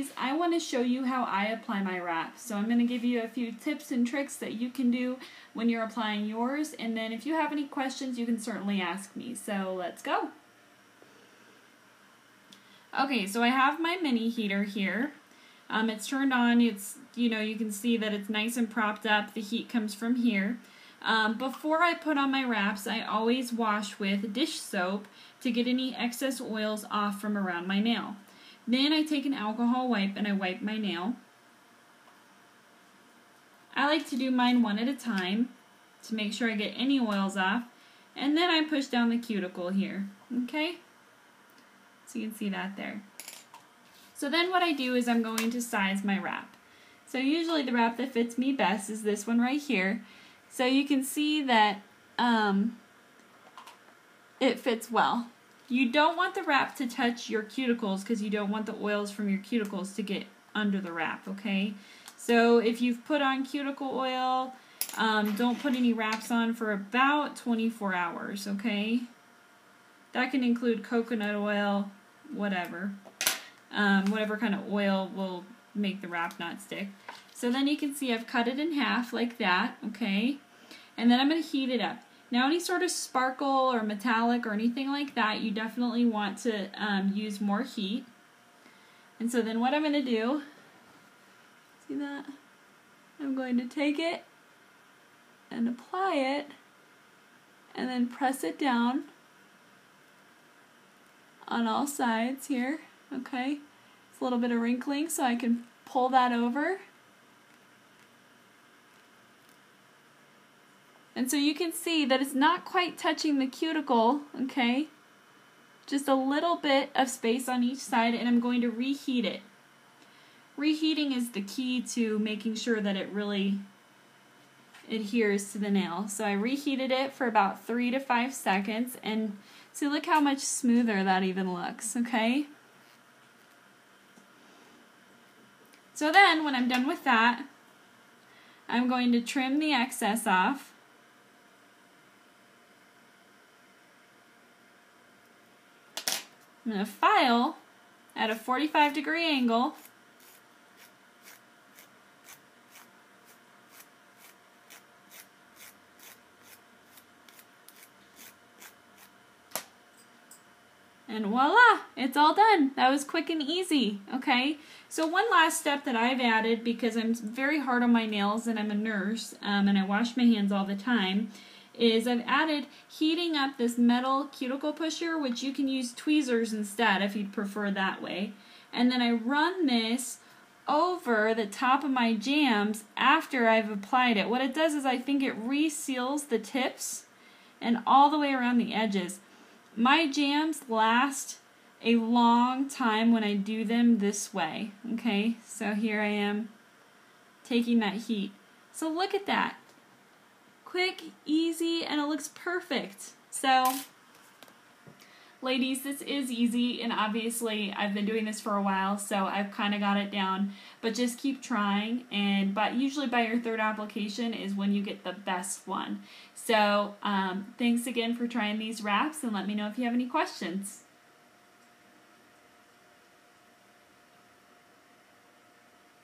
ladies, I want to show you how I apply my wrap. So I'm going to give you a few tips and tricks that you can do when you're applying yours, and then if you have any questions, you can certainly ask me. So let's go. Okay, so I have my mini heater here. It's turned on. It's, you can see that it's nice and propped up. The heat comes from here. Before I put on my wraps, I always wash with dish soap to get any excess oils off from around my nail. Then I take an alcohol wipe and I wipe my nail. I like to do mine one at a time to make sure I get any oils off. And then I push down the cuticle here, okay? So you can see that there. So then what I do is I'm going to size my wrap. So usually the wrap that fits me best is this one right here. So you can see that it fits well. You don't want the wrap to touch your cuticles because you don't want the oils from your cuticles to get under the wrap, okay? So if you've put on cuticle oil, don't put any wraps on for about 24 hours, okay? That can include coconut oil, whatever. Whatever kind of oil will make the wrap not stick. So then you can see I've cut it in half like that, okay? And then I'm going to heat it up. Now any sort of sparkle or metallic or anything like that, you definitely want to use more heat. And so then what I'm going to do, see that? I'm going to take it and apply it and then press it down on all sides here, okay? It's a little bit of wrinkling so I can pull that over. And so you can see that it's not quite touching the cuticle, okay? Just a little bit of space on each side, and I'm going to reheat it. Reheating is the key to making sure that it really adheres to the nail. So I reheated it for about 3 to 5 seconds, and see, look how much smoother that even looks, okay? So then, when I'm done with that, I'm going to trim the excess off. I'm going to file at a 45-degree angle. And voila, it's all done. That was quick and easy, okay? So one last step that I've added, because I'm very hard on my nails and I'm a nurse and I wash my hands all the time, is I've added heating up this metal cuticle pusher, which you can use tweezers instead if you'd prefer that way. And then I run this over the top of my jams after I've applied it. What it does is I think it reseals the tips and all the way around the edges. My jams last a long time when I do them this way, okay? So here I am taking that heat. So look at that. Quick, easy, and it looks perfect. So, ladies, this is easy, and obviously I've been doing this for a while, so I've kind of got it down. But just keep trying, and usually by your third application is when you get the best one. So, thanks again for trying these wraps, and let me know if you have any questions.